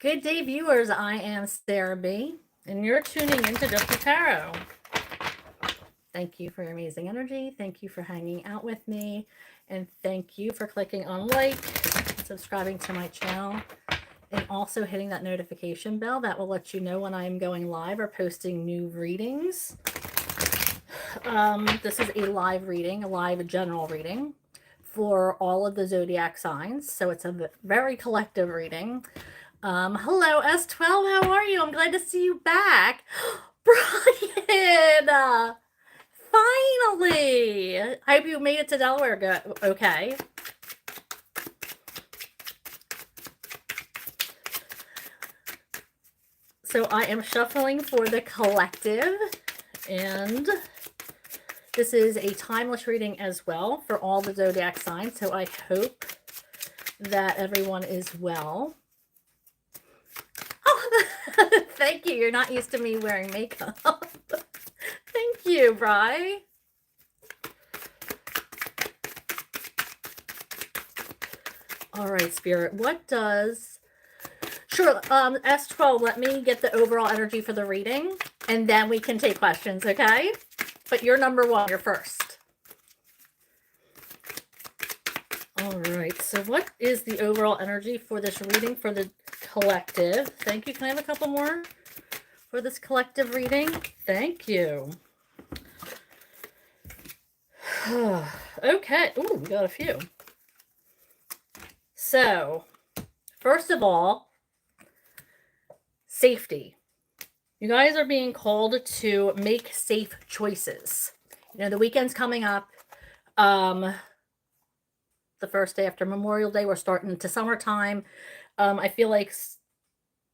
Good day, viewers. I am Sarah B, and you're tuning into Just Be Tarot. Thank you for your amazing energy. Thank you for hanging out with me. And thank you for clicking on like, subscribing to my channel, and also hitting that notification bell that will let you know when I'm going live or posting new readings. This is a live reading, a live general reading for all of the zodiac signs. So it's a very collective reading. Hello, S12. How are you? I'm glad to see you back. Brian! Finally! I hope you made it to Delaware okay. So I am shuffling for the collective, and this is a timeless reading as well for all the zodiac signs, so I hope that everyone is well. Oh, thank you. You're not used to me wearing makeup. Thank you, Bri. All right, Spirit. What does... Sure, S12, let me get the overall energy for the reading, and then we can take questions, okay? But you're number one. You're first. All right, so what is the overall energy for this reading for the collective? Thank you. Can I have a couple more for this collective reading? Thank you. Okay. Ooh, we got a few. So, first of all, safety. You guys are being called to make safe choices. You know, the weekend's coming up. The first day after Memorial Day, we're starting to summertime. I feel like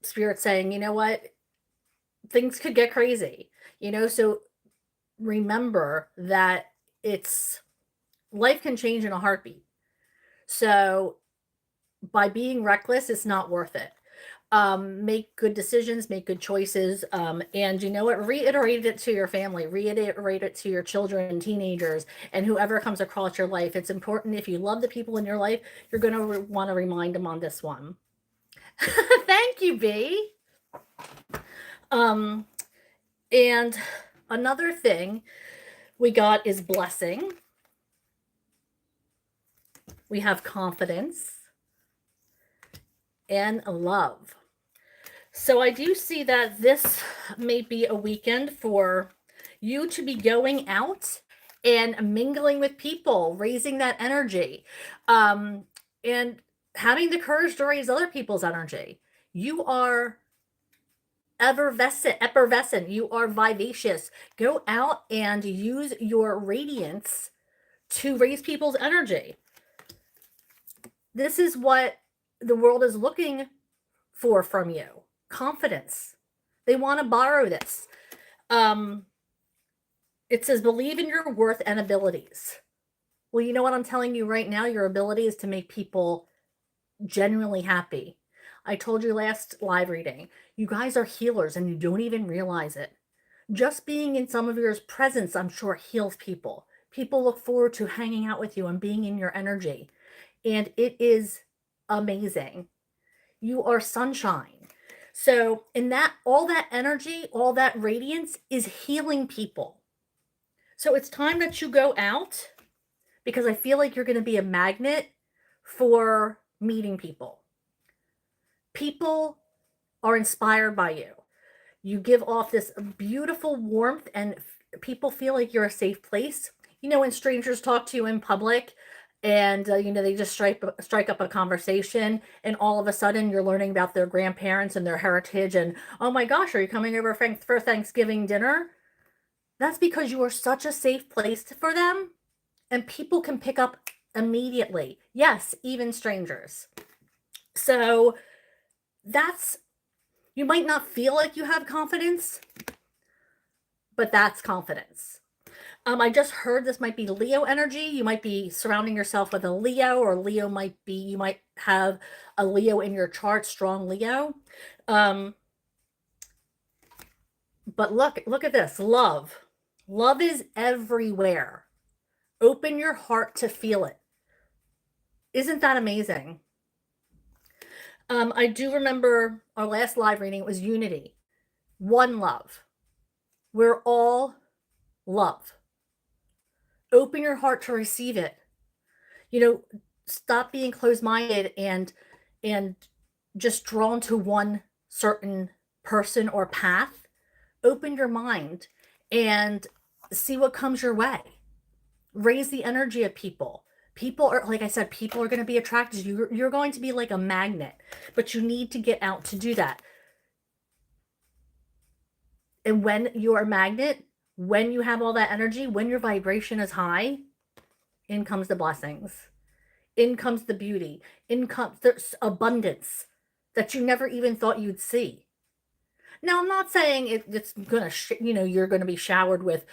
Spirit's saying, you know what? Things could get crazy, you know, so remember that life can change in a heartbeat. So by being reckless, it's not worth it. Make good decisions, make good choices. And you know what? Reiterate it to your family, reiterate it to your children and teenagers and whoever comes across your life. It's important. If you love the people in your life, you're going to want to remind them on this one. Thank you, B. And another thing we got is blessing. We have confidence and love. So I do see that this may be a weekend for you to be going out and mingling with people, raising that energy, and having the courage to raise other people's energy. You are effervescent. You are vivacious. Go out and use your radiance to raise people's energy. This is what the world is looking for from you. Confidence. They want to borrow this. It says, believe in your worth and abilities. Well, you know what I'm telling you right now? Your ability is to make people genuinely happy. I told you last live reading, you guys are healers and you don't even realize it. Just being in some of your presence, I'm sure, heals people. People look forward to hanging out with you and being in your energy. And it is amazing. You are sunshine. So in that, all that energy, all that radiance is healing people. So it's time that you go out, because I feel like you're going to be a magnet for meeting people. People are inspired by you. You give off this beautiful warmth and people feel like you're a safe place. You know, when strangers talk to you in public and, you know, they just strike up a conversation and all of a sudden you're learning about their grandparents and their heritage and, oh my gosh, are you coming over for Thanksgiving dinner? That's because you are such a safe place for them and people can pick up immediately. Yes, even strangers. So you might not feel like you have confidence, but that's confidence. I just heard this might be Leo energy. You might be surrounding yourself with a Leo, or you might have a Leo in your chart, strong Leo. But look at this, love. Love is everywhere. Open your heart to feel it. Isn't that amazing? I do remember our last live reading, it was unity. One love. We're all love. Open your heart to receive it. You know, stop being closed-minded and just drawn to one certain person or path. Open your mind and see what comes your way. Raise the energy of people. People are, like I said, people are going to be attracted to you. You're going to be like a magnet, but you need to get out to do that. And when you're a magnet, when you have all that energy, when your vibration is high, in comes the blessings. In comes the beauty. In comes there's abundance that you never even thought you'd see. Now, I'm not saying it's gonna, you're gonna be showered with,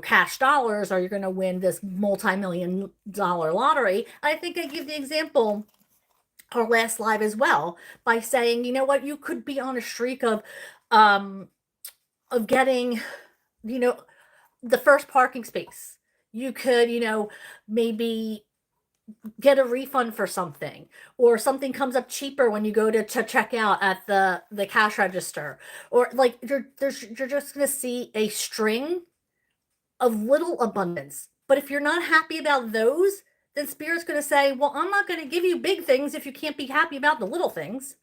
cash dollars, or you're gonna win this multi-million dollar lottery. I think I give the example our last live as well by saying, you know what, you could be on a streak um, of getting, the first parking space. You could, maybe get a refund for something, or something comes up cheaper when you go to check out at the cash register, or like you're just going to see a string of little abundance. But if you're not happy about those, then spirit's going to say, well, I'm not going to give you big things if you can't be happy about the little things.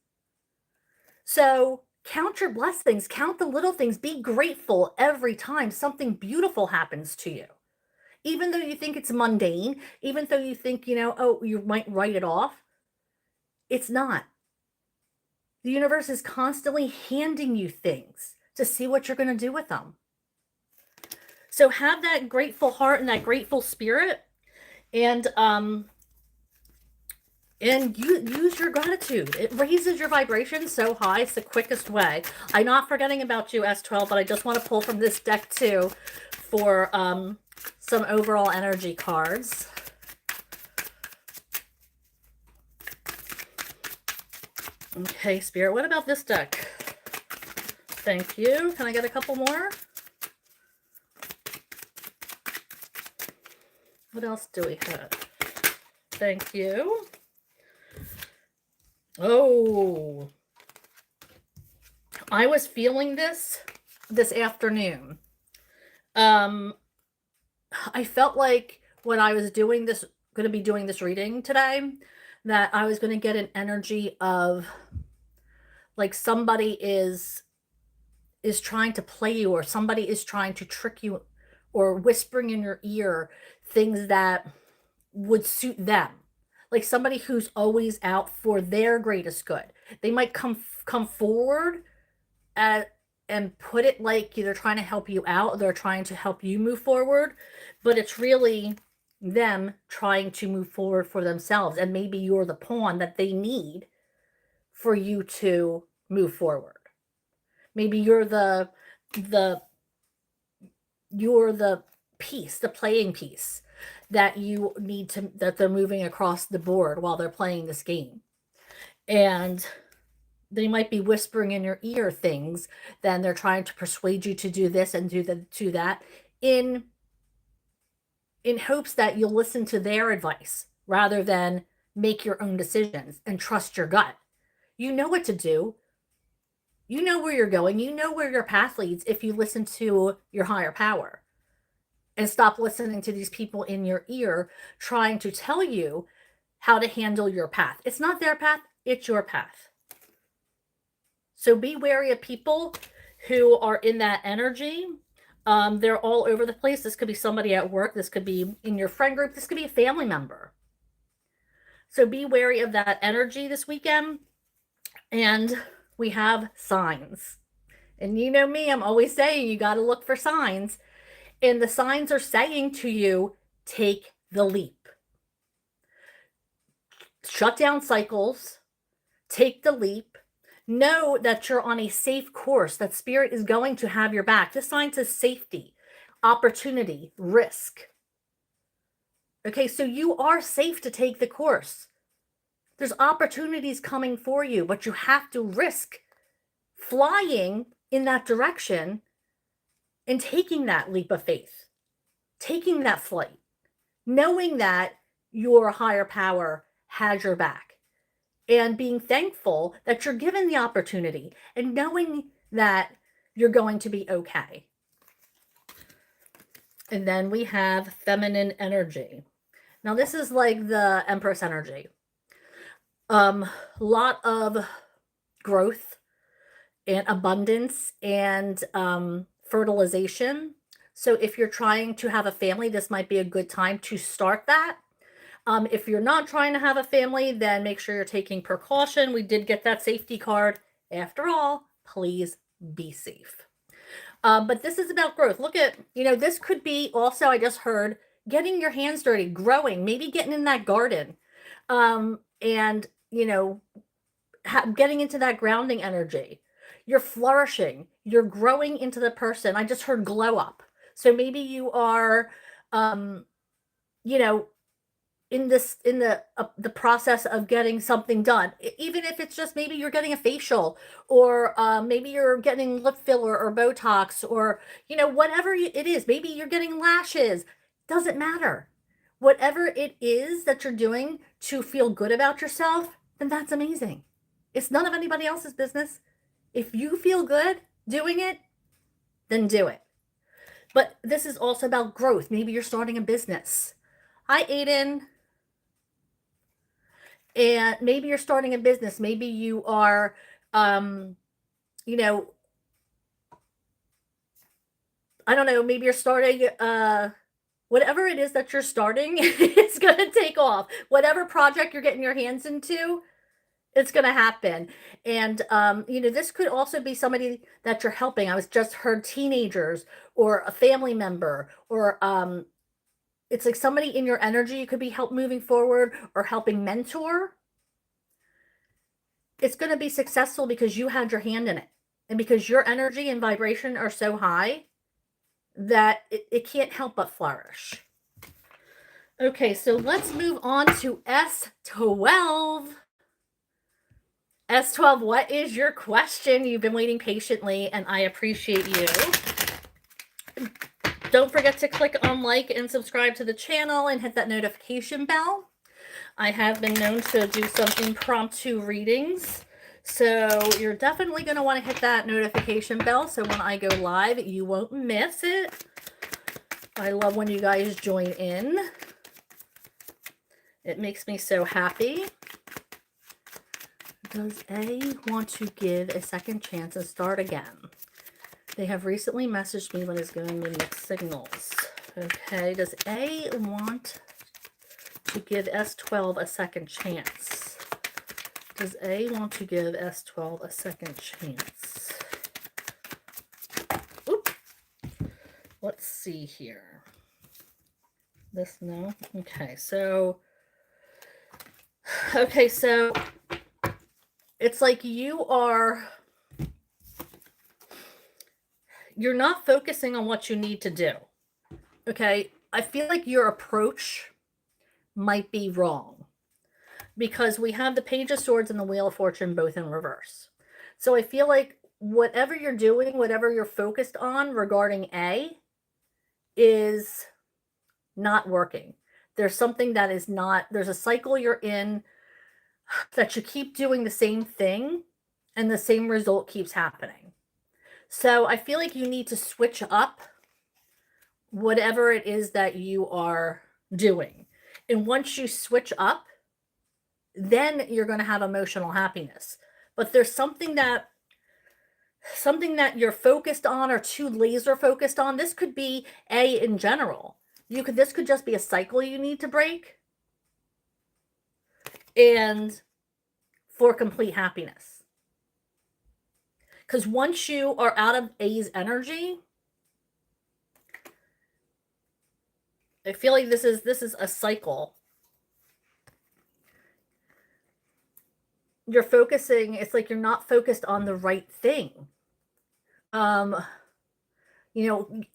So count your blessings, count the little things, be grateful every time something beautiful happens to you. Even though you think it's mundane, even though you think, oh, you might write it off, it's not. The universe is constantly handing you things to see what you're going to do with them. So have that grateful heart and that grateful spirit, and use your gratitude. It raises your vibration so high. It's the quickest way. I'm not forgetting about you, S12, but I just want to pull from this deck too for some overall energy cards. Okay, Spirit, what about this deck? Thank you. Can I get a couple more? What else do we have? Thank you. Oh, I was feeling this afternoon. I felt like when I was going to be doing this reading today, that I was going to get an energy of like somebody is trying to play you, or somebody is trying to trick you, or whispering in your ear things that would suit them. Like somebody who's always out for their greatest good. They might come forward and put it like they're trying to help you out, they're trying to help you move forward, but it's really them trying to move forward for themselves, and maybe you're the pawn that they need for you to move forward. Maybe you're the piece, the playing piece that you need to, that they're moving across the board while they're playing this game. And they might be whispering in your ear things, then they're trying to persuade you to do this and do that in hopes that you'll listen to their advice rather than make your own decisions and trust your gut. You know what to do. You know where you're going. You know where your path leads if you listen to your higher power and stop listening to these people in your ear trying to tell you how to handle your path. It's not their path, it's your path. So be wary of people who are in that energy. They're all over the place. This could be somebody at work. This could be in your friend group. This could be a family member. So be wary of that energy this weekend. And we have signs. And you know me, I'm always saying you got to look for signs. And the signs are saying to you, take the leap. Shut down cycles. Take the leap. Know that you're on a safe course, that spirit is going to have your back. This sign says safety, opportunity, risk. Okay, so you are safe to take the course. There's opportunities coming for you, but you have to risk flying in that direction and taking that leap of faith, taking that flight, knowing that your higher power has your back. and being thankful that you're given the opportunity and knowing that you're going to be okay. And then we have feminine energy. Now this is like the Empress energy. Lot of growth and abundance and fertilization. So if you're trying to have a family, this might be a good time to start that. If you're not trying to have a family, then make sure you're taking precaution. We did get that safety card. After all, please be safe. But this is about growth. Look at, this could be also, I just heard, getting your hands dirty, growing, maybe getting in that garden. And, getting into that grounding energy. You're flourishing. You're growing into the person. I just heard glow up. So maybe you are, you know, in the process of getting something done, even if it's just maybe you're getting a facial, or maybe you're getting lip filler or Botox, or whatever it is. Maybe you're getting lashes. Doesn't matter. Whatever it is that you're doing to feel good about yourself, then that's amazing. It's none of anybody else's business. If you feel good doing it, then do it. But this is also about growth. Maybe you're starting a business. Hi, Aiden. And maybe you're starting a business. Maybe you are, I don't know, maybe you're starting, whatever it is that you're starting, it's going to take off. Whatever project you're getting your hands into, it's going to happen. And, this could also be somebody that you're helping. I was just heard teenagers or a family member, or it's like somebody in your energy you could be help moving forward or helping mentor. It's going to be successful because you had your hand in it, and because your energy and vibration are so high that it can't help but flourish. Okay, so let's move on to S12. S12, what is your question? You've been waiting patiently, and I appreciate you. Don't forget to click on like and subscribe to the channel and hit that notification bell. I have been known to do some impromptu readings, so you're definitely going to want to hit that notification bell so when I go live, you won't miss it. I love when you guys join in. It makes me so happy. Does A want to give a second chance and start again? They have recently messaged me but is giving me mixed signals. Okay, does A want to give S12 a second chance? Does A want to give S12 a second chance? Oop. Let's see here. This, no? Okay, so it's like you're not focusing on what you need to do. Okay, I feel like your approach might be wrong, because we have the Page of Swords and the Wheel of Fortune both in reverse. So I feel like whatever you're doing, whatever you're focused on regarding A, is not working. There's something that is not, there's a cycle you're in that you keep doing the same thing and the same result keeps happening. So I feel like you need to switch up whatever it is that you are doing. And once you switch up, then you're going to have emotional happiness. But there's something that you're focused on or too laser focused on. This could be A in general. This could just be a cycle you need to break, and for complete happiness. Because once you are out of A's energy, I feel like this is a cycle. You're focusing, it's like you're not focused on the right thing.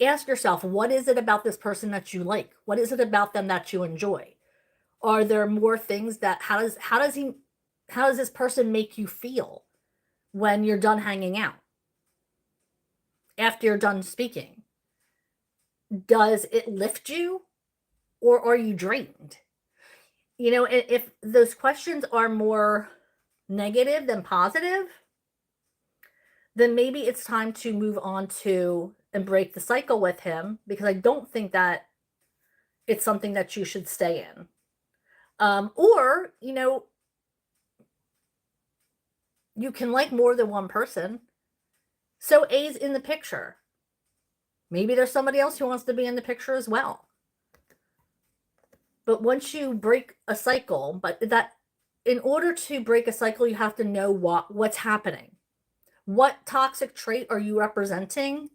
Ask yourself, what is it about this person that you like? What is it about them that you enjoy? Are there more things that, how does this person make you feel when you're done hanging out? After you're done speaking? Does it lift you, or are you drained? If those questions are more negative than positive, then maybe it's time to move on to and break the cycle with him, because I don't think that it's something that you should stay in. Or, you can like more than one person. So A's in the picture. Maybe there's somebody else who wants to be in the picture as well. But once you break a cycle, in order to break a cycle, you have to know what's happening. What toxic trait are you representing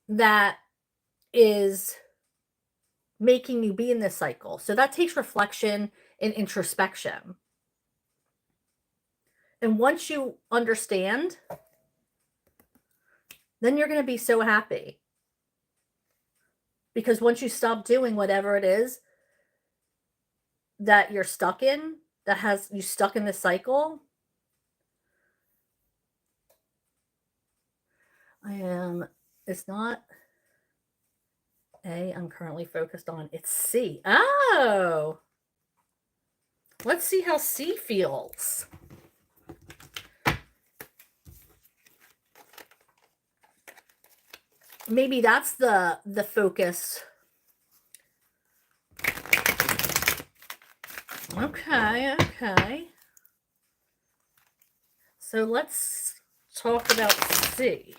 that is making you be in this cycle? So that takes reflection and introspection. And once you understand, then you're going to be so happy. Because once you stop doing whatever it is that you're stuck in, that has you stuck in this cycle. It's not A I'm currently focused on, it's C. Oh, let's see how C feels. Maybe that's the focus. Okay. So let's talk about C.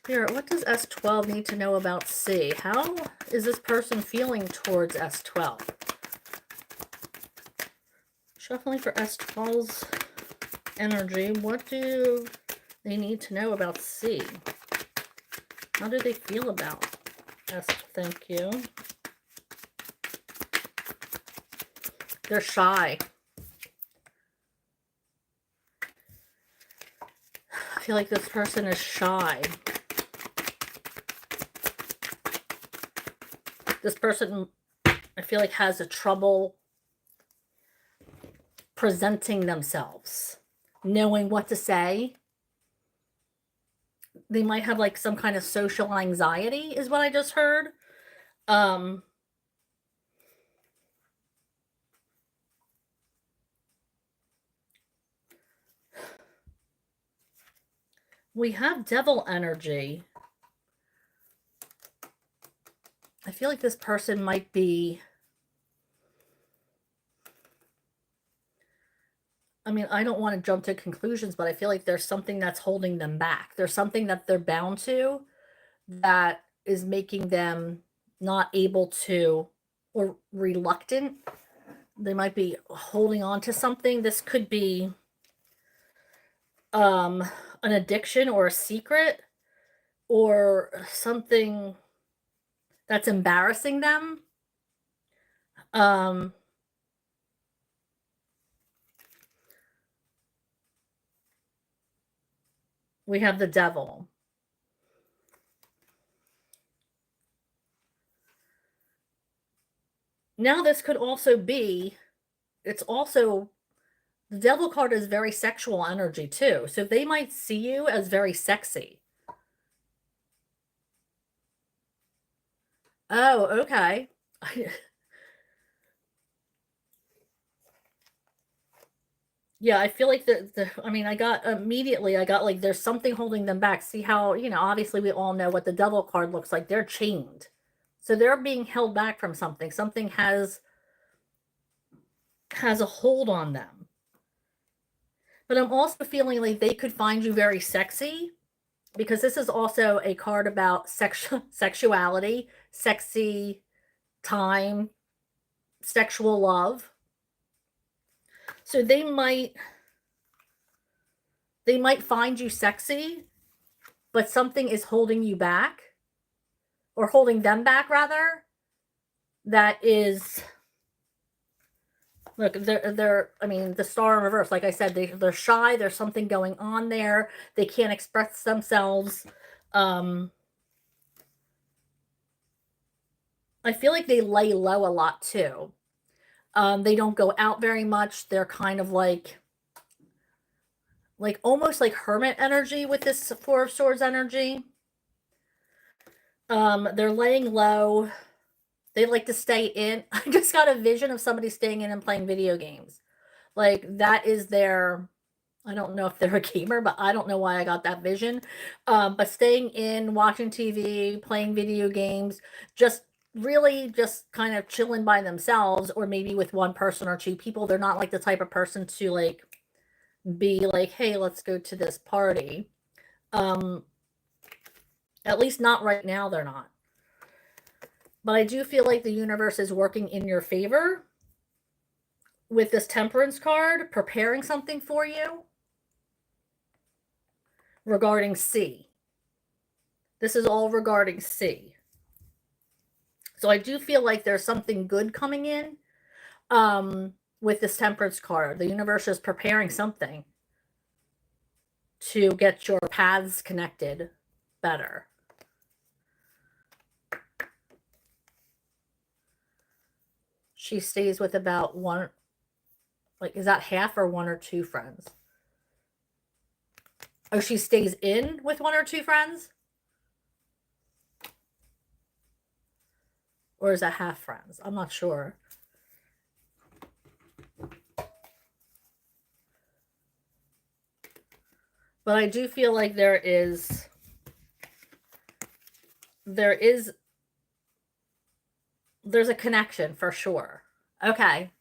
Spirit, what does S12 need to know about C? How is this person feeling towards S12? Shuffling for S12's energy. What do they need to know about C? How do they feel about S? Thank you. They're shy. I feel like this person is shy. This person, I feel like, has a trouble presenting themselves, knowing what to say. They might have like some kind of social anxiety, is what I just heard. We have devil energy. I feel like this person might be, I don't want to jump to conclusions, but I feel like there's something that's holding them back. There's something that they're bound to that is making them not able to, or reluctant. They might be holding on to something. This could be an addiction or a secret or something that's embarrassing them. We have the devil. Now this could also be, the devil card is very sexual energy too. So they might see you as very sexy. Oh, okay. Yeah, I feel like I got like, there's something holding them back. See how, obviously we all know what the devil card looks like. They're chained. So they're being held back from something. Something has a hold on them. But I'm also feeling like they could find you very sexy, because this is also a card about sexuality, sexy time, sexual love. So they might find you sexy, but something is holding you back, or holding them back rather. That is, look, the star in reverse. Like I said, they're shy. There's something going on there. They can't express themselves. I feel like they lay low a lot too. They don't go out very much. They're kind of like almost like hermit energy with this Four of Swords energy. They're laying low. They like to stay in. I just got a vision of somebody staying in and playing video games. Like, that is their, I don't know if they're a gamer, but I don't know why I got that vision. But staying in, watching TV, playing video games, just really just kind of chilling by themselves, or maybe with one person or two people. They're not like the type of person to like be like, hey, let's go to this party. Um, at least not right now, they're not. But I do feel like the universe is working in your favor with this Temperance card, preparing something for you regarding C. This is all regarding C. So I do feel like there's something good coming in with this Temperance card. The universe is preparing something to get your paths connected better. She stays with about one, like, is that half or one or two friends? Oh, she stays in with one or two friends? Or is that half friends? I'm not sure. But I do feel like there's a connection for sure. Okay.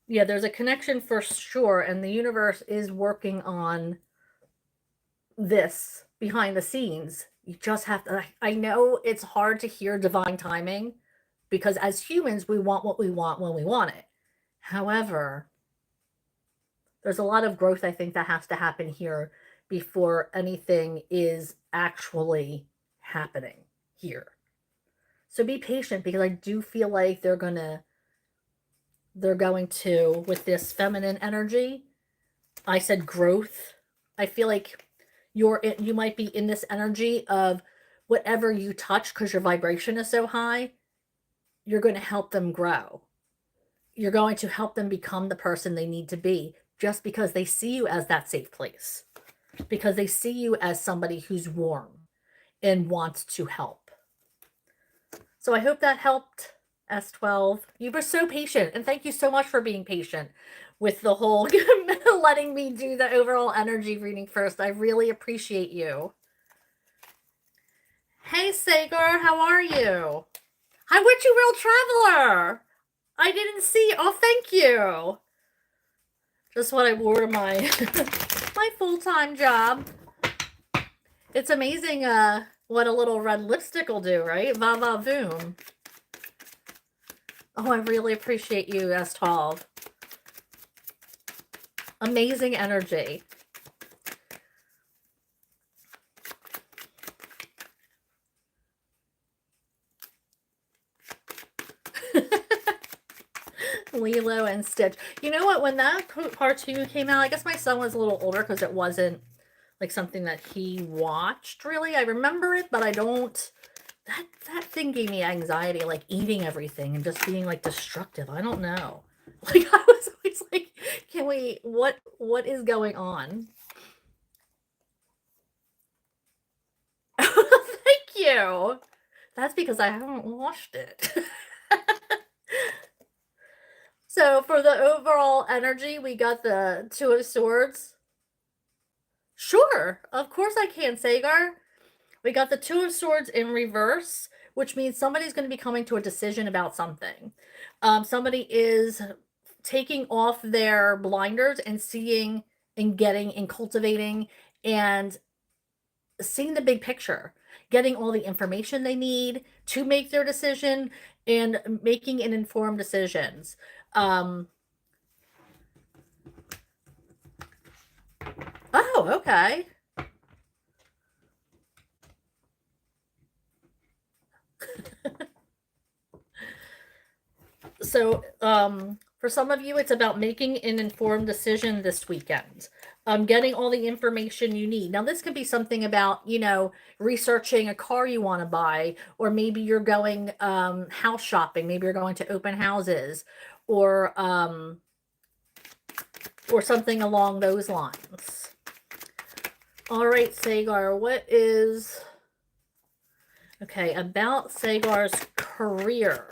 Yeah, there's a connection for sure, and the universe is working on this behind the scenes. You just have to, I know it's hard to hear divine timing because as humans, we want what we want when we want it. However, there's a lot of growth I think that has to happen here before anything is actually happening here. So be patient, because I do feel like they're going to, with this feminine energy, I said growth. I feel like you might be in this energy of whatever you touch, because your vibration is so high, you're going to help them grow. You're going to help them become the person they need to be, just because they see you as that safe place, because they see you as somebody who's warm and wants to help. So I hope that helped, S12. You were so patient, and thank you so much for being patient with the whole letting me do the overall energy reading first. I really appreciate you. Hey, Sagar, how are you? Hi, Witchy World Traveler. I didn't see. Oh, thank you. Just what I wore to my my full-time job. It's amazing what a little red lipstick will do, right? Va va voom. Oh, I really appreciate you, S12. Amazing energy. Lilo and Stitch. You know what? When that cartoon came out, I guess my son was a little older because it wasn't like something that he watched really. I remember it, but I don't. That thing gave me anxiety, like eating everything and just being like destructive. I don't know. Like I was always like, can we? What is going on? Thank you. That's because I haven't watched it. So for the overall energy, we got the Two of Swords. Sure, of course I can, Sagar. We got the Two of Swords in reverse, which means somebody's going to be coming to a decision about something. Somebody is taking off their blinders and seeing and getting and cultivating and seeing the big picture, getting all the information they need to make their decision and making an informed decisions. Oh, okay. So, for some of you, it's about making an informed decision this weekend. Getting all the information you need. Now, this could be something about, researching a car you want to buy, or maybe you're going house shopping. Maybe you're going to open houses, or something along those lines. All right, Sagar, what is... Okay, about Sagar's career.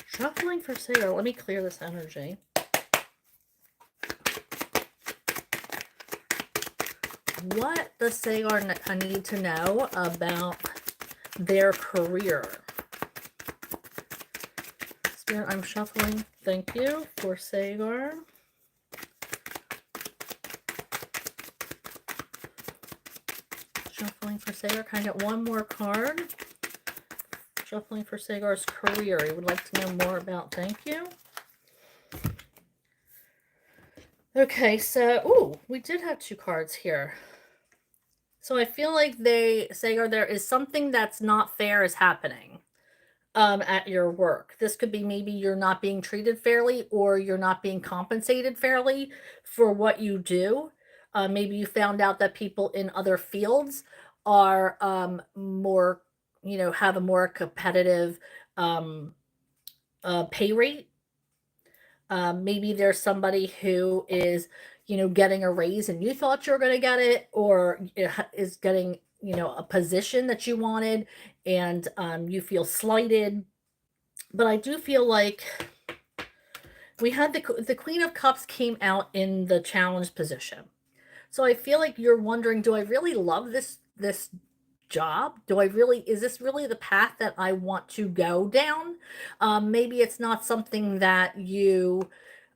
Shuffling for Sagar. Let me clear this energy. What does Sagar need to know about their career? Spirit, I'm shuffling. Thank you for Sagar. Shuffling for Sagar. Can I get one more card? Shuffling for Sagar's career. He would like to know more about. Thank you. Okay, so, ooh, we did have two cards here. So I feel like Sagar, there is something that's not fair is happening at your work. This could be maybe you're not being treated fairly or you're not being compensated fairly for what you do. Maybe you found out that people in other fields are more, have a more competitive pay rate. Maybe there's somebody who is, getting a raise and you thought you were going to get it, or is getting, a position that you wanted and you feel slighted. But I do feel like we had the Queen of Cups came out in the challenge position. So I feel like you're wondering, do I really love this job? Is this really the path that I want to go down? Maybe it's not something that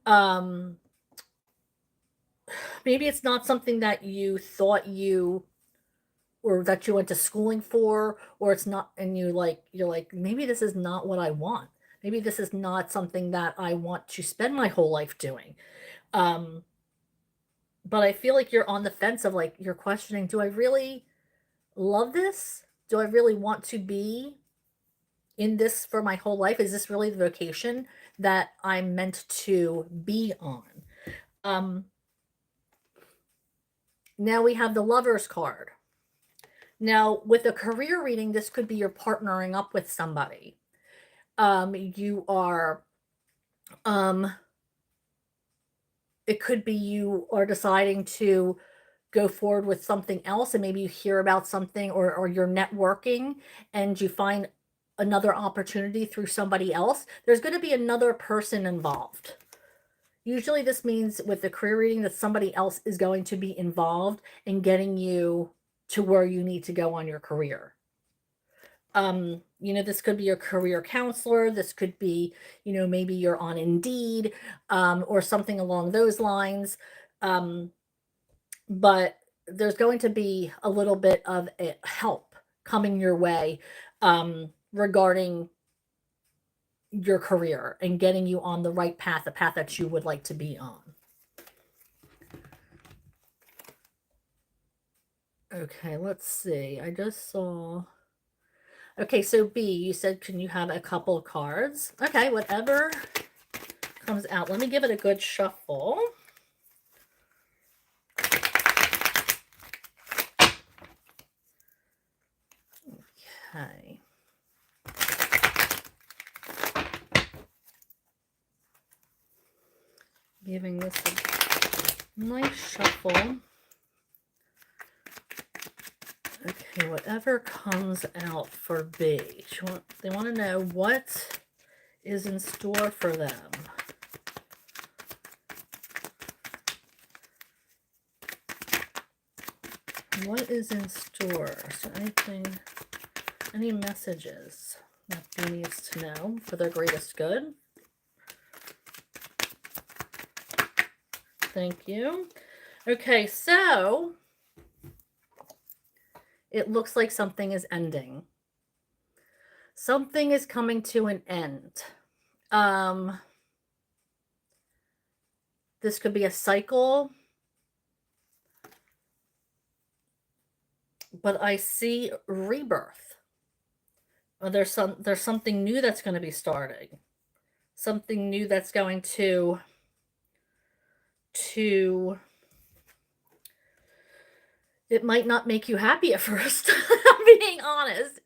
um, maybe it's not something that you thought or that you went to schooling for, or it's not, and you're like, maybe this is not what I want. Maybe this is not something that I want to spend my whole life doing. Um, but I feel like you're on the fence of like, you're questioning, do I really love this? Do I really want to be in this for my whole life? Is this really the vocation that I'm meant to be on? Um, Now we have the Lover's card. Now, with a career reading, this could be you're partnering up with somebody. You are, um, it could be you are deciding to go forward with something else, and maybe you hear about something, or you're networking and you find another opportunity through somebody else. There's going to be another person involved. Usually this means with the career reading that somebody else is going to be involved in getting you to where you need to go on your career. This could be your career counselor. This could be, maybe you're on Indeed, or something along those lines. But there's going to be a little bit of help coming your way, regarding your career and getting you on the right path, the path that you would like to be on. Okay, let's see. I just saw. Okay, so B, you said, can you have a couple cards? Okay, whatever comes out. Let me give it a good shuffle. Okay. Giving this a nice shuffle. Okay, whatever comes out for B. They want to know what is in store for them. What is in store? Is there any messages that B needs to know for their greatest good? Thank you. Okay, so it looks like something is ending. Something is coming to an end. This could be a cycle, but I see rebirth. There's something new that's going to be starting. Something new that's going to it might not make you happy at first. I'm being honest.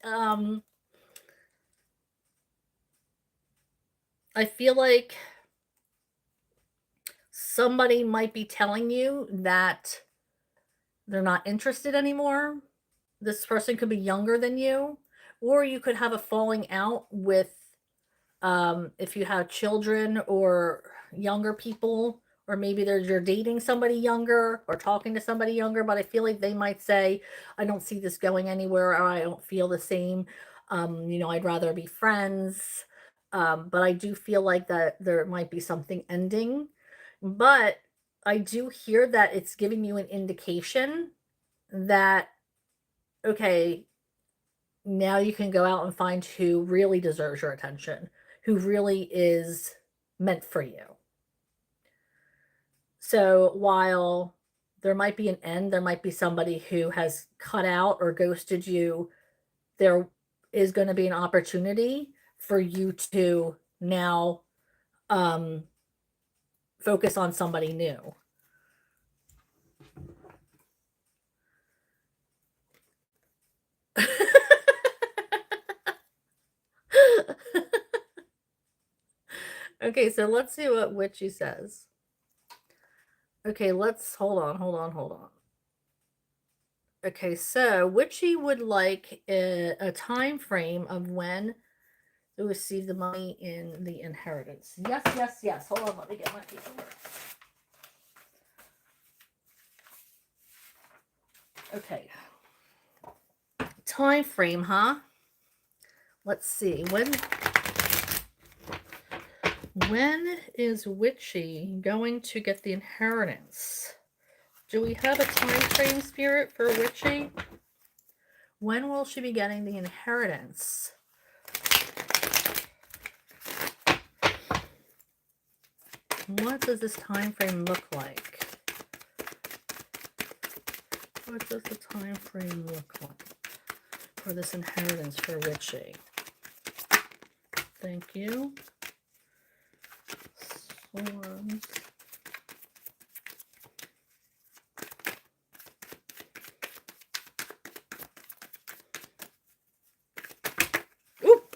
I feel like somebody might be telling you that they're not interested anymore. This person could be younger than you, or you could have a falling out with if you have children or younger people, or maybe you're dating somebody younger or talking to somebody younger, but I feel like they might say, I don't see this going anywhere, or I don't feel the same. I'd rather be friends. But I do feel like that there might be something ending. But I do hear that it's giving you an indication that, okay, now you can go out and find who really deserves your attention, who really is meant for you. So while there might be an end, there might be somebody who has cut out or ghosted you, there is going to be an opportunity for you to now focus on somebody new. Okay, so let's see what Witchy says. Okay, let's hold on. Okay, so Witchy would like a time frame of when to receive the money in the inheritance. Yes. Hold on, let me get my paperwork. Okay. Time frame, huh? Let's see. When is Witchy going to get the inheritance? Do we have a time frame, Spirit, for Witchy? When will she be getting the inheritance? What does this time frame look like? What does the time frame look like for this inheritance for Witchy? Thank you. Swords. Oop!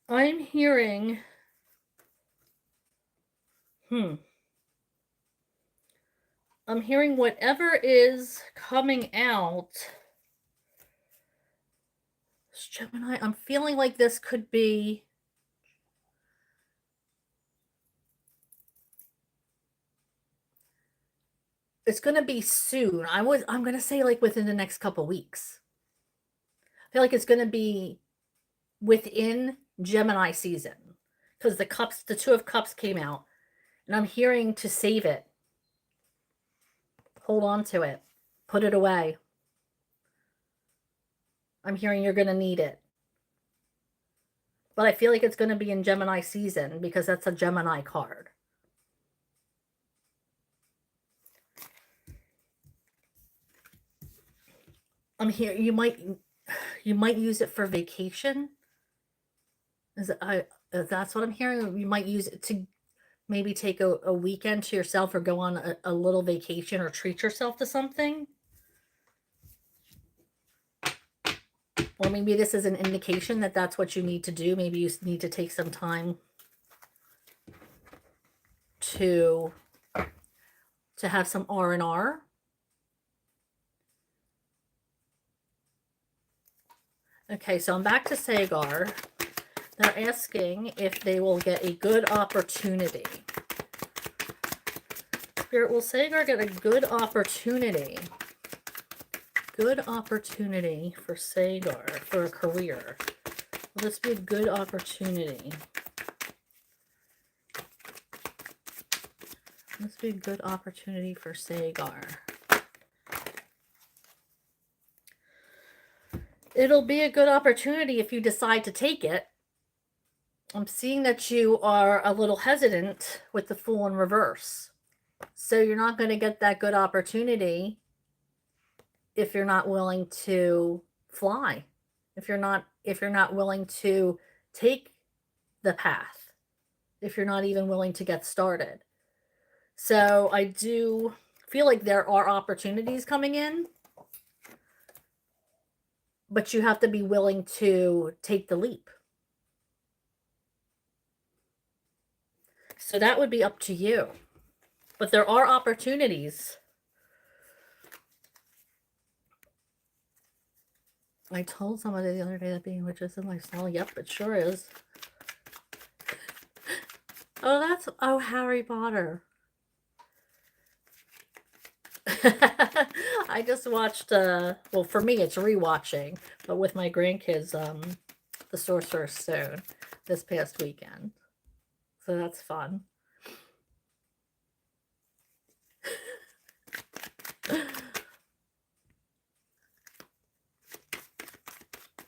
I'm hearing, I'm hearing whatever is coming out. Gemini, I'm feeling like this could be it's going to be soon. I'm going to say like within the next couple weeks. I feel like it's going to be within Gemini season because the Two of Cups came out, and I'm hearing to save it. Hold on to it. Put it away. I'm hearing you're going to need it. But I feel like it's going to be in Gemini season because that's a Gemini card. I'm here. You might use it for vacation. That's what I'm hearing. You might use it to maybe take a weekend to yourself or go on a little vacation or treat yourself to something. Or maybe this is an indication that that's what you need to do. Maybe you need to take some time to have some R&R. Okay, so I'm back to Sagar. They're asking if they will get a good opportunity. Spirit, will Sagar get a good opportunity? Good opportunity for Sagar for a career. Will this be a good opportunity? This be a good opportunity for Sagar. It'll be a good opportunity if you decide to take it. I'm seeing that you are a little hesitant with the Fool in reverse. So you're not going to get that good opportunity if you're not willing to fly. If you're not willing to take the path. If you're not even willing to get started. So I do feel like there are opportunities coming in, but you have to be willing to take the leap. So that would be up to you. But there are opportunities. I told somebody the other day that being witch is a lifestyle. Yep, it sure is. Oh, Harry Potter. I just watched, well, for me, it's rewatching, but with my grandkids, The Sorcerer's Stone this past weekend. So that's fun.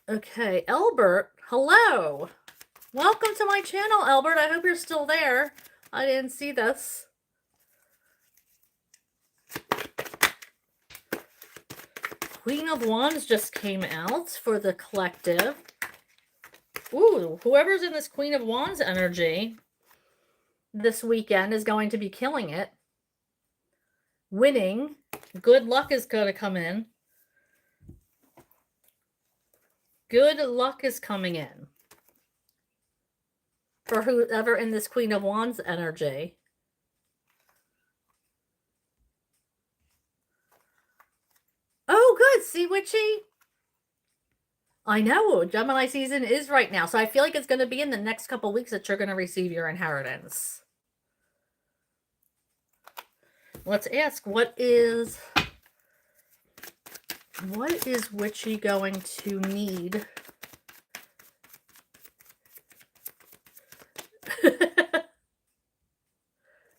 Okay, Albert, hello. Welcome to my channel, Albert. I hope you're still there. I didn't see this. Queen of Wands just came out for the collective. Ooh, whoever's in this Queen of Wands energy this weekend is going to be killing it. Winning. Good luck is going to come in. Good luck is coming in. For whoever in this Queen of Wands energy. Oh, good. See, Witchy? I know. Gemini season is right now. So I feel like it's going to be in the next couple weeks that you're going to receive your inheritance. Let's ask, what is Witchy going to need?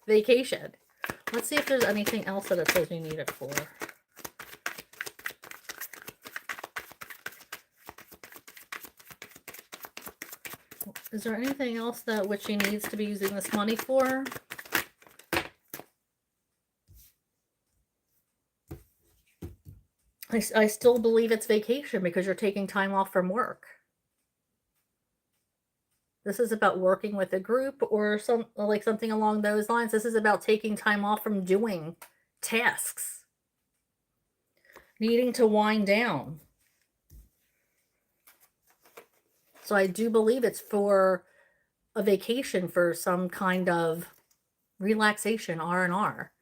Vacation. Let's see if there's anything else that it says you need it for. Is there anything else that Witchy needs to be using this money for? I still believe it's vacation because you're taking time off from work. This is about working with a group or something along those lines. This is about taking time off from doing tasks. Needing to wind down. So I do believe it's for a vacation, for some kind of relaxation, R&R.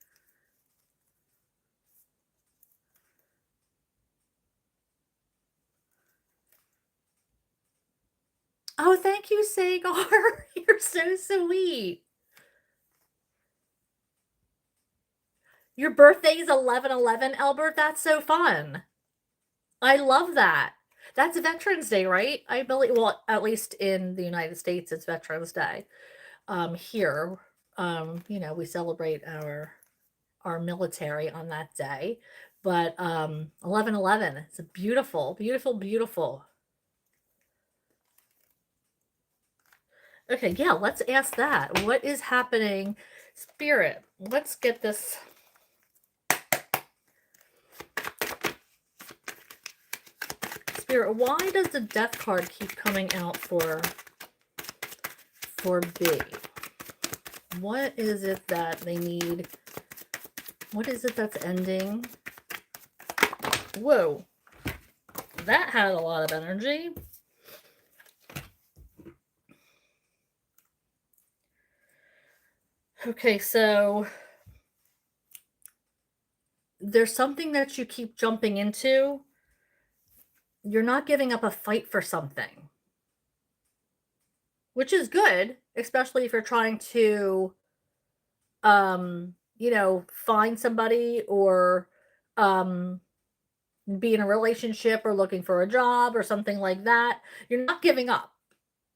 Oh, thank you, Sagar. You're so sweet. Your birthday is 11/11, Albert. That's so fun. I love that. That's Veterans Day, right? I believe, well, at least in the United States, it's Veterans Day. Here, you know, we celebrate our military on that day. But 11/11, it's a beautiful, beautiful, beautiful. Okay, yeah, let's ask that. What is happening? Spirit, let's get this. Spirit, why does the death card keep coming out for B? What is it that they need? What is it that's ending? Whoa. That had a lot of energy. Okay, so there's something that you keep jumping into. You're not giving up a fight for something, which is good, especially if you're trying to, you know, find somebody or be in a relationship or looking for a job or something like that. You're not giving up.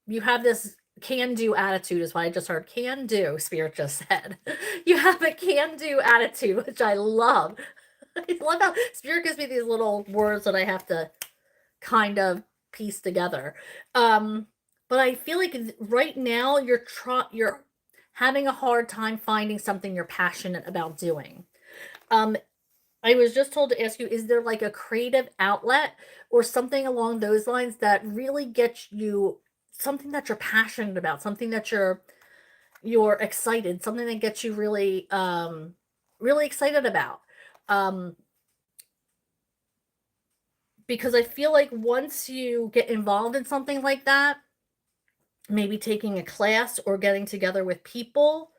You have this can-do attitude is what I just heard. Can-do, Spirit just said. You have a can-do attitude, which I love. I love how Spirit gives me these little words that I have to kind of piece together. But I feel like right now you're having a hard time finding something you're passionate about doing. I was just told to ask you, is there like a creative outlet or something along those lines that really gets you something that you're passionate about, something that you're excited, something that gets you really really excited about? Because I feel like once you get involved in something like that, maybe taking a class or getting together with people.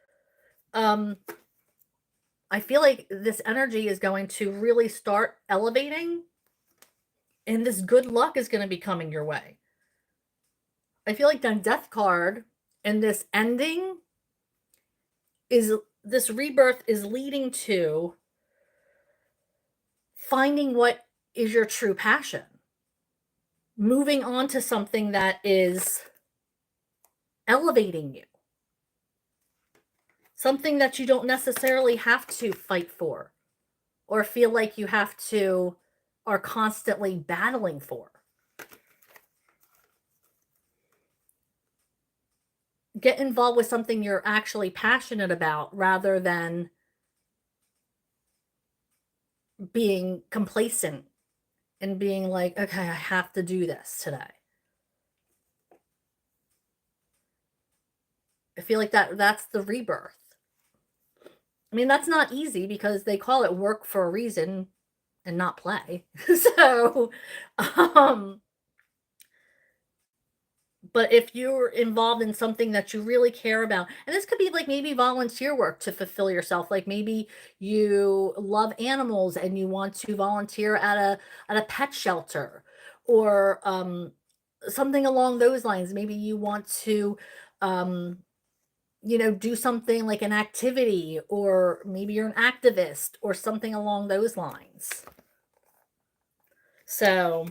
I feel like this energy is going to really start elevating, and this good luck is going to be coming your way. I feel like the death card and this ending is, this rebirth is leading to finding what is your true passion, moving on to something that is elevating you, something that you don't necessarily have to fight for or feel like you have to, are constantly battling for. Get involved with something you're actually passionate about rather than being complacent and being like, okay, I have to do this today. I feel like that's the rebirth. I mean, that's not easy because they call it work for a reason and not play. So, um, but if you're involved in something that you really care about, and this could be like maybe volunteer work to fulfill yourself, like maybe you love animals and you want to volunteer at a pet shelter, or something along those lines. Maybe you want to um do something like an activity, or maybe you're an activist or something along those lines. So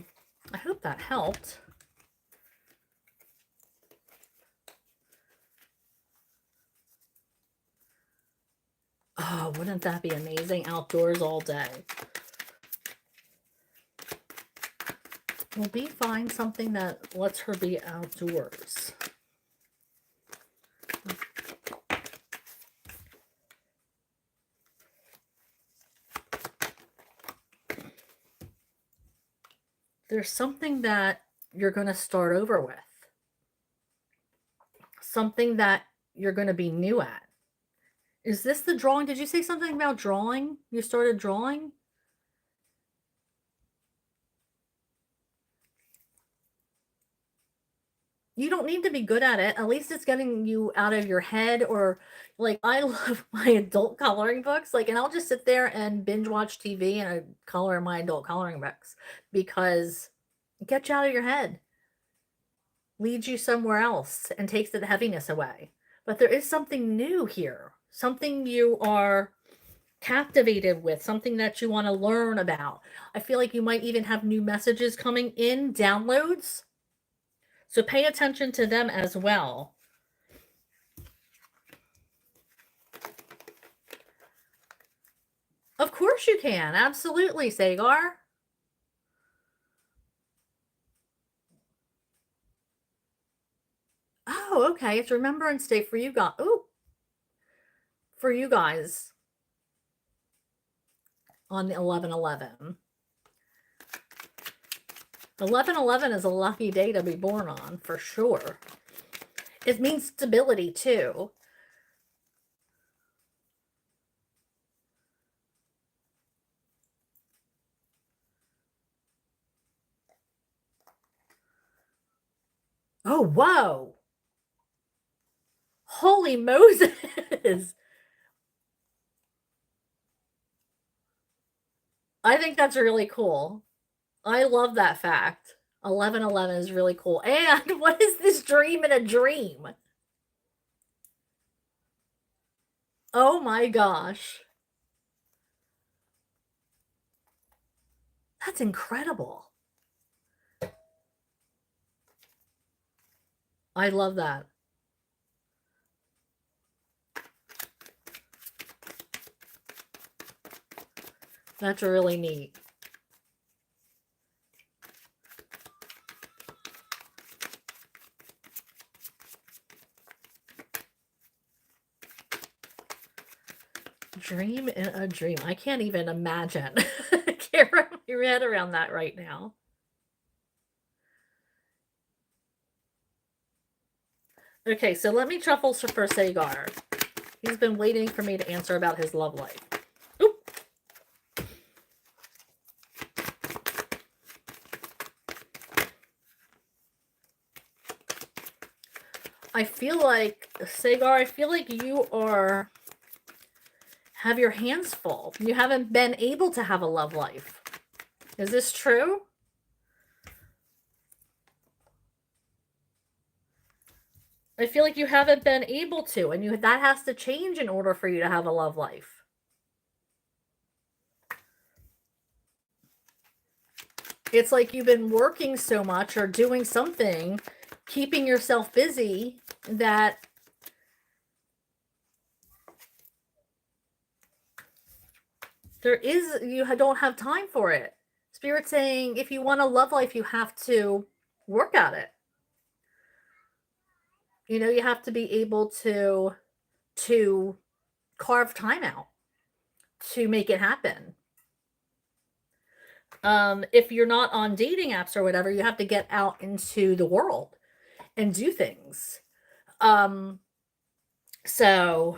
I hope that helped. Oh, wouldn't that be amazing? Outdoors all day. Will B find something that lets her be outdoors? There's something that you're going to start over with. Something that you're going to be new at. Is this the drawing? Did you say something about drawing? You started drawing? You don't need to be good at it. At least it's getting you out of your head. Or like, I love my adult coloring books. Like, and I'll just sit there and binge watch TV and I color in my adult coloring books because it gets you out of your head, leads you somewhere else, and takes the heaviness away. But there is something new here, something you are captivated with, something that you want to learn about. I feel like you might even have new messages coming in, downloads. So pay attention to them as well. Of course you can. Absolutely, Sagar. Oh, okay. It's Remembrance Day for you guys. Oh, for you guys on the 11/11. 11/11 is a lucky day to be born on, for sure. It means stability, too. Oh, whoa. Holy Moses. I think that's really cool. I love that fact. 11/11 is really cool. And what is this dream in a dream? Oh my gosh. That's incredible. I love that. That's really neat. Dream in a dream. I can't even imagine. I can't wrap my head around that right now. Okay, so let me shuffle for Sagar. He's been waiting for me to answer about his love life. Oop. I feel like, Sagar, I feel like you have your hands full. You haven't been able to have a love life. Is this true? I feel like you haven't been able to, and that has to change in order for you to have a love life. It's like you've been working so much or doing something, keeping yourself busy, that you don't have time for it. Spirit saying if you want a love life, you have to work at it. You have to be able to carve time out to make it happen. If you're not on dating apps or whatever, you have to get out into the world and do things. So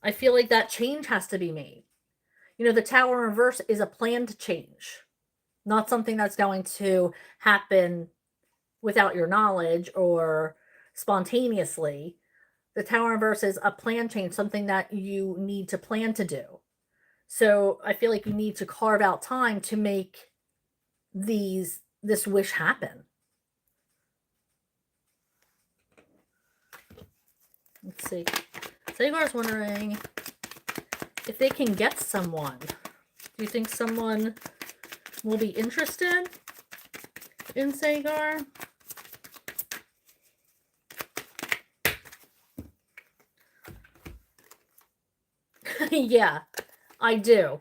I feel like that change has to be made. The Tower in reverse is a planned change, not something that's going to happen without your knowledge or spontaneously. The Tower in reverse is a planned change, something that you need to plan to do. So I feel like you need to carve out time to make this wish happen. Let's see. Sagar's wondering if they can get someone. Do you think someone will be interested in Sagar? Yeah, I do.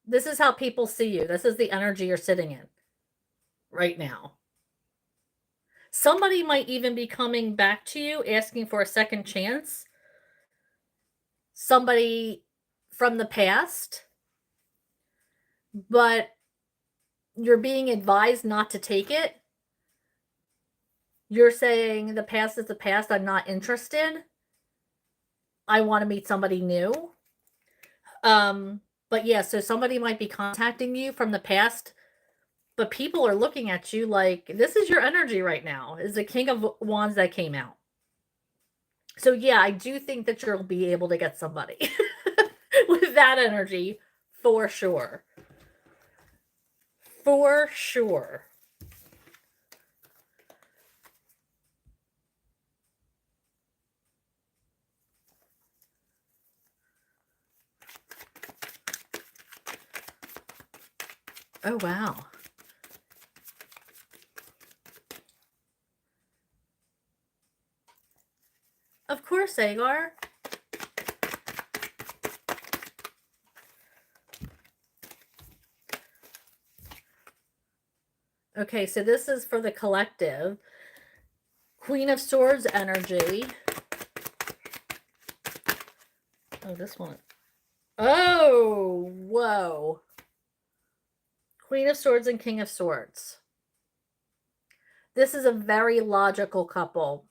This is how people see you. This is the energy you're sitting in right now. Somebody might even be coming back to you asking for a second chance. Somebody from the past, but you're being advised not to take it. You're saying the past is the past. I'm not interested. I want to meet somebody new. But yeah, so somebody might be contacting you from the past, but people are looking at you like this is your energy right now. Is the King of Wands that came out. So yeah, I do think that you'll be able to get somebody with that energy for sure. For sure. Oh, wow. Of course, Agar. Okay, so this is for the collective. Queen of Swords energy. Oh, this one. Oh, whoa. Queen of Swords and King of Swords. This is a very logical couple.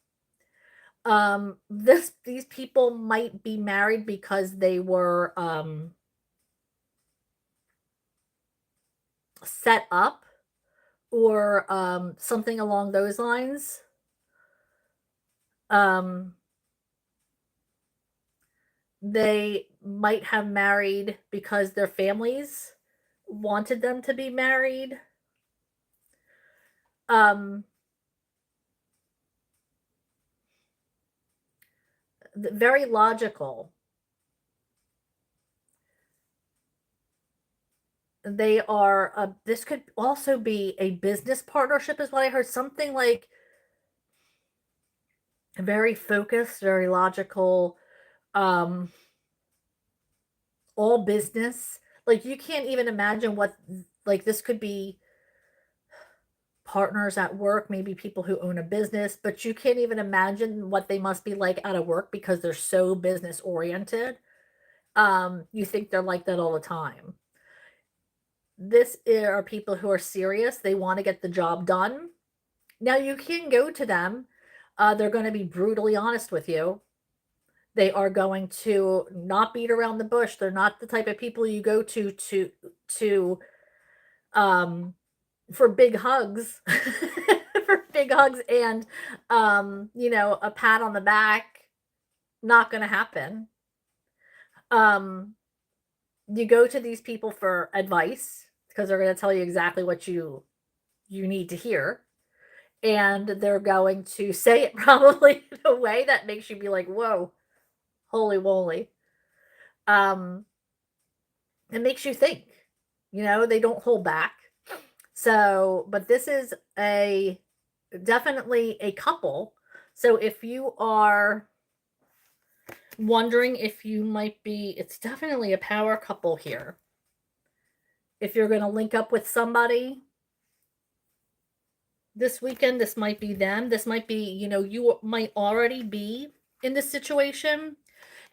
These people might be married because they were set up or something along those lines. They might have married because their families wanted them to be married. Very logical. They are, this could also be a business partnership is what I heard. Something like very focused, very logical, all business. Like you can't even imagine what, like this could be partners at work, maybe people who own a business, but you can't even imagine what they must be like out of work because they're so business oriented. You think they're like that all the time. This are people who are serious. They want to get the job done. Now you can go to them. They're going to be brutally honest with you. They are going to not beat around the bush. They're not the type of people you go to for big hugs, Big hugs and, you know, a pat on the back, not gonna happen. Um, you go to these people for advice because they're gonna tell you exactly what you need to hear, and they're going to say it probably in a way that makes you be like, "Whoa, holy moly." Um, it makes you think. You know, they don't hold back. So, but this is a definitely a couple. So if you are wondering if you might be, it's definitely a power couple here. If you're going to link up with somebody this weekend, this might be them. This might be, you know, you might already be in this situation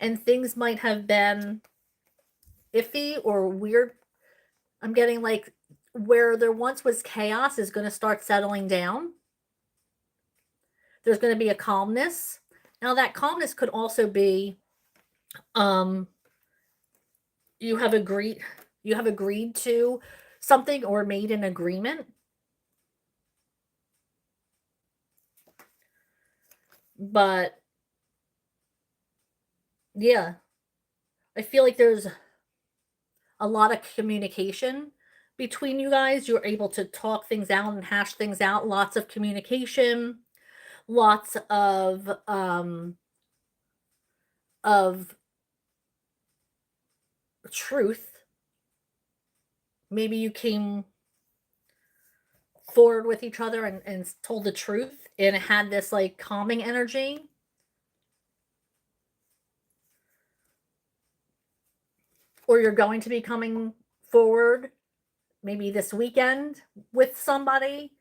and things might have been iffy or weird. I'm getting like where there once was chaos is going to start settling down. There's going to be a calmness. Now that calmness could also be um you have agreed to something or made an agreement. But yeah, I feel like there's a lot of communication between you guys. You're able to talk things out and hash things out. Lots of communication, lots of truth. Maybe you came forward with each other and told the truth and it had this like calming energy. Or you're going to be coming forward maybe this weekend with somebody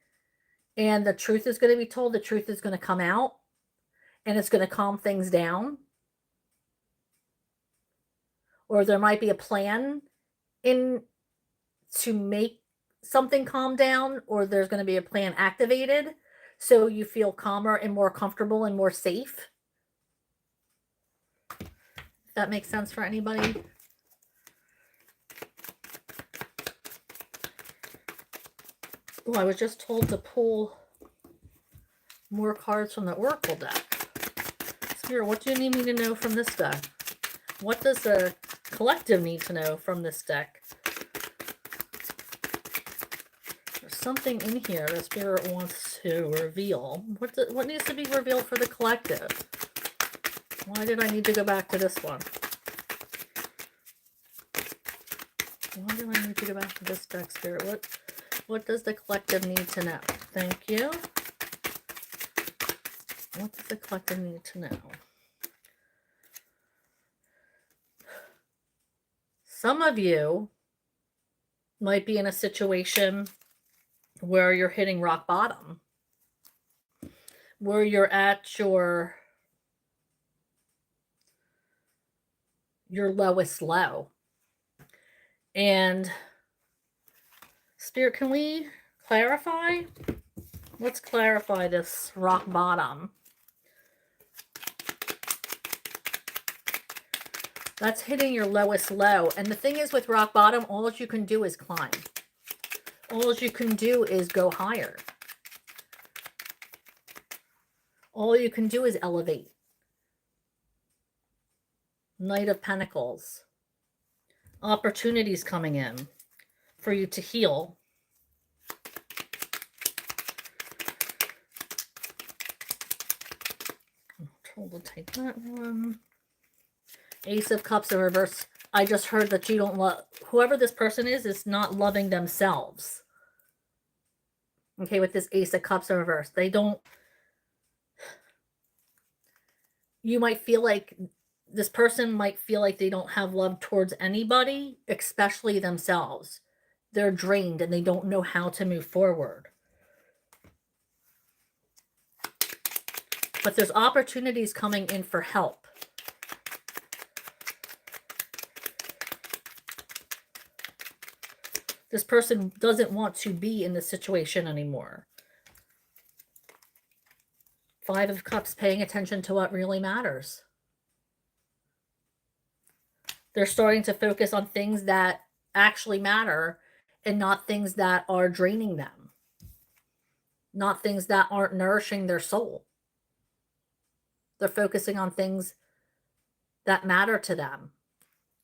and the truth is going to be told, the truth is going to come out and it's going to calm things down. Or there might be a plan in to make something calm down, or there's going to be a plan activated so you feel calmer and more comfortable and more safe. If that makes sense for anybody. Oh, I was just told to pull more cards from the Oracle deck. Spirit, what do you need me to know from this deck? What does the collective need to know from this deck? There's something in here the Spirit wants to reveal. What needs to be revealed for the collective? Why did I need to go back to this one? Why do I need to go back to this deck, Spirit? What does the collective need to know? Thank you. What does the collective need to know? Some of you might be in a situation where you're hitting rock bottom, where you're at your lowest low. And Spirit, can we clarify? Let's clarify this rock bottom. That's hitting your lowest low. And the thing is with rock bottom, all you can do is climb. All you can do is go higher. All you can do is elevate. Knight of Pentacles. Opportunities coming in for you to heal. I'm told to take that one. Ace of Cups in reverse. I just heard that you don't love, whoever this person is not loving themselves. Okay, with this Ace of Cups in reverse. They don't, you might feel like, this person might feel like they don't have love towards anybody, especially themselves. They're drained and they don't know how to move forward. But there's opportunities coming in for help. This person doesn't want to be in this situation anymore. Five of Cups, paying attention to what really matters. They're starting to focus on things that actually matter and not things that are draining them. not things that aren't nourishing their soul. They're focusing on things that matter to them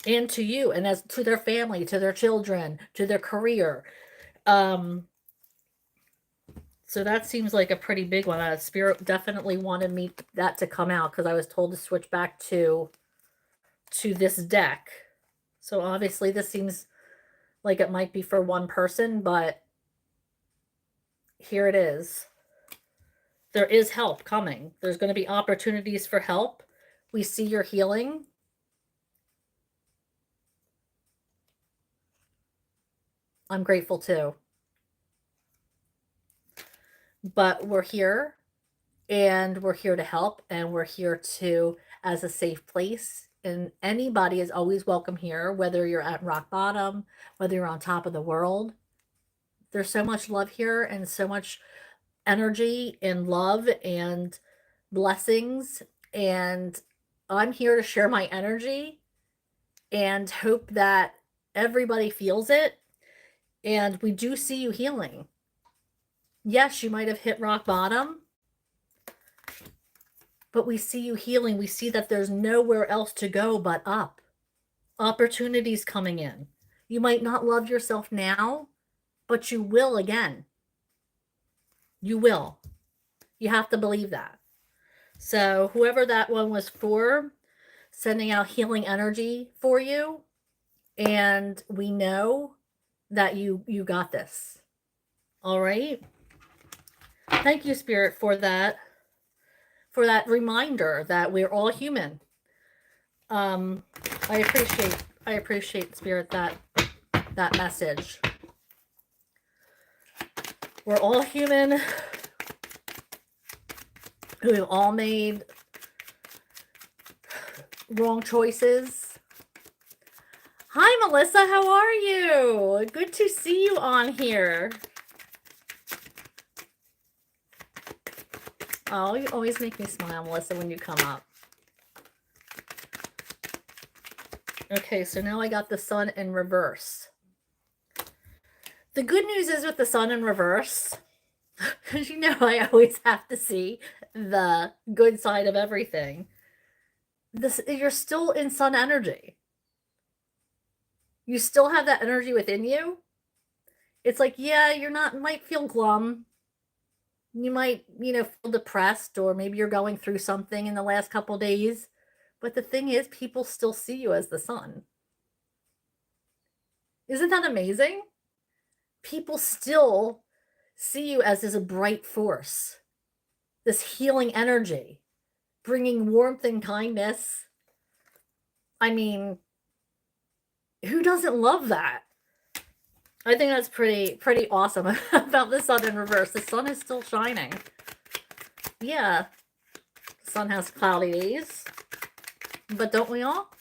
and to you, and as to their family, to their children, to their career. Um, so that seems like a pretty big one. Spirit definitely wanted me that to come out because I was told to switch back to this deck. So obviously this seems like it might be for one person, but here it is. There is help coming. There's going to be opportunities for help. We see your healing. I'm grateful too. But we're here, and we're here to help, and we're here to as a safe place. And anybody is always welcome here, whether you're at rock bottom, whether you're on top of the world. There's so much love here and so much energy and love and blessings. And I'm here to share my energy and hope that everybody feels it. And we do see you healing. Yes, you might have hit rock bottom, but we see you healing. We see that there's nowhere else to go but up. Opportunities coming in. You might not love yourself now, but you will again. You will. You have to believe that. So whoever that one was for, sending out healing energy for you, and we know that you got this. All right? Thank you, Spirit, for that reminder that we're all human. I appreciate, Spirit, that message. We're all human. We've all made wrong choices. Hi, Melissa. How are you? Good to see you on here. Oh, you always make me smile, Melissa, when you come up. Okay, so now I got the sun in reverse. The good news is with the sun in reverse, because you know I always have to see the good side of everything. You're still in sun energy. You still have that energy within you. It's like, yeah, you might feel glum. You might, feel depressed, or maybe you're going through something in the last couple days. But the thing is, people still see you as the sun. Isn't that amazing? People still see you as this bright force, this healing energy, bringing warmth and kindness. I mean, who doesn't love that? I think that's pretty awesome about the sun in reverse. The sun is still shining. Yeah, the sun has cloudy days, but don't we all?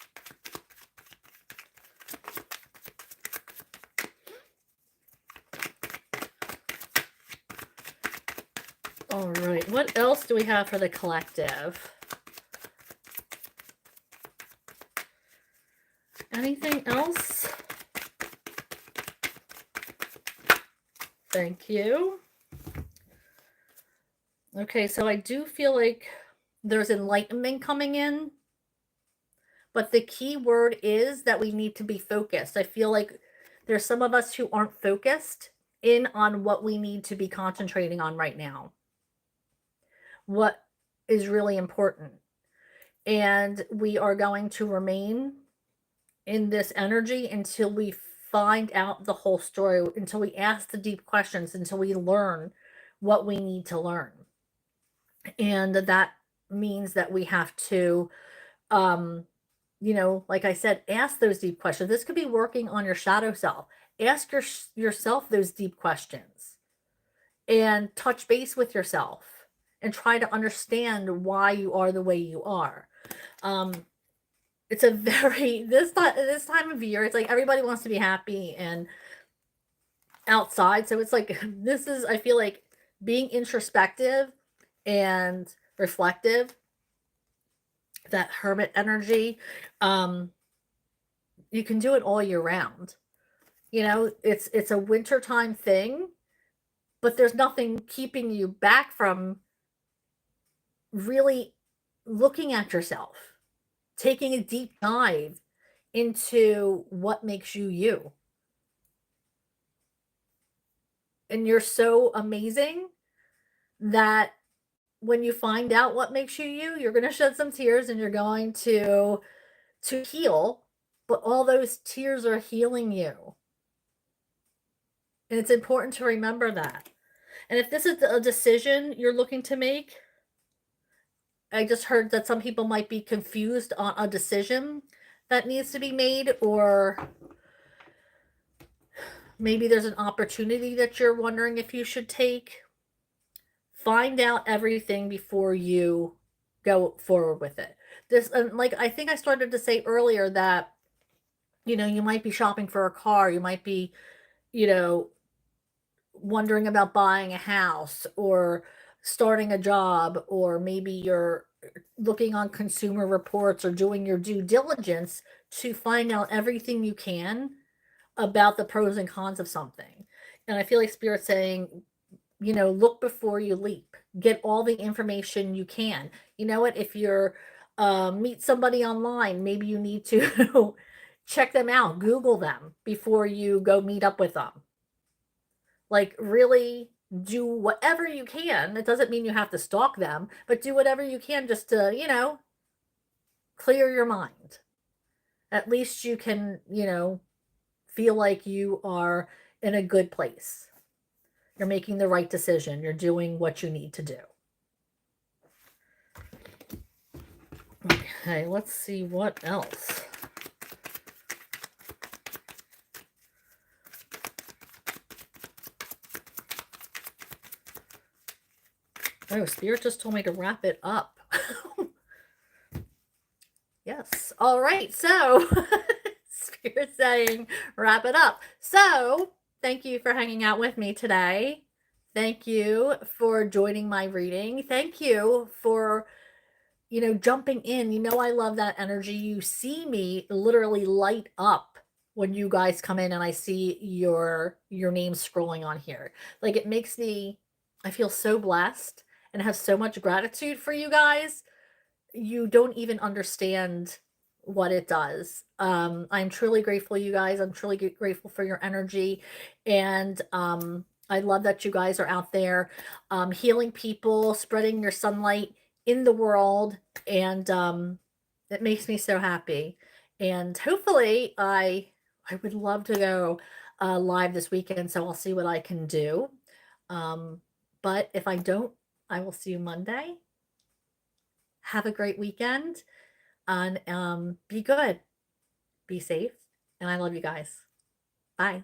All right, what else do we have for the collective? Anything else? Thank you. Okay, so I do feel like there's enlightenment coming in, but the key word is that we need to be focused. I feel like there's some of us who aren't focused in on what we need to be concentrating on right now. What is really important. And we are going to remain in this energy until we find out the whole story, until we ask the deep questions, until we learn what we need to learn. And that means that we have to, like I said, ask those deep questions. This could be working on your shadow self. Ask yourself those deep questions and touch base with yourself and try to understand why you are the way you are. It's a very, this time of year, it's like everybody wants to be happy and outside. So it's like, I feel like being introspective and reflective, that hermit energy, you can do it all year round. It's a wintertime thing, but there's nothing keeping you back from really looking at yourself, taking a deep dive into what makes you you. And you're so amazing that when you find out what makes you you, you're going to shed some tears and you're going to heal, but all those tears are healing you. And it's important to remember that. And if this is a decision you're looking to make, I just heard that some people might be confused on a decision that needs to be made, or maybe there's an opportunity that you're wondering if you should take. Find out everything before you go forward with it. This, and like I think I started to say earlier, that you might be shopping for a car, you might be, you know, wondering about buying a house or starting a job, or maybe you're looking on consumer reports or doing your due diligence to find out everything you can about the pros and cons of something. And I feel like Spirit's saying, look before you leap. Get all the information you can. You know what? If you're meet somebody online, maybe you need to check them out, Google them before you go meet up with them. Like, really do whatever you can. It doesn't mean you have to stalk them, but do whatever you can just to, clear your mind. At least you can, feel like you are in a good place. You're making the right decision. You're doing what you need to do. Okay, let's see what else. Oh, Spirit just told me to wrap it up. Yes. All right. So, Spirit saying wrap it up. So, thank you for hanging out with me today. Thank you for joining my reading. Thank you for, jumping in. I love that energy. You see me literally light up when you guys come in and I see your name scrolling on here. Like, it makes me, I feel so blessed and have so much gratitude for you guys. You don't even understand what it does. I'm truly grateful, you guys. I'm truly grateful for your energy. And I love that you guys are out there healing people, spreading your sunlight in the world. And it makes me so happy. And hopefully, I would love to go live this weekend, so I'll see what I can do. But if I don't, I will see you Monday. Have a great weekend, and be good, be safe, and I love you guys. Bye.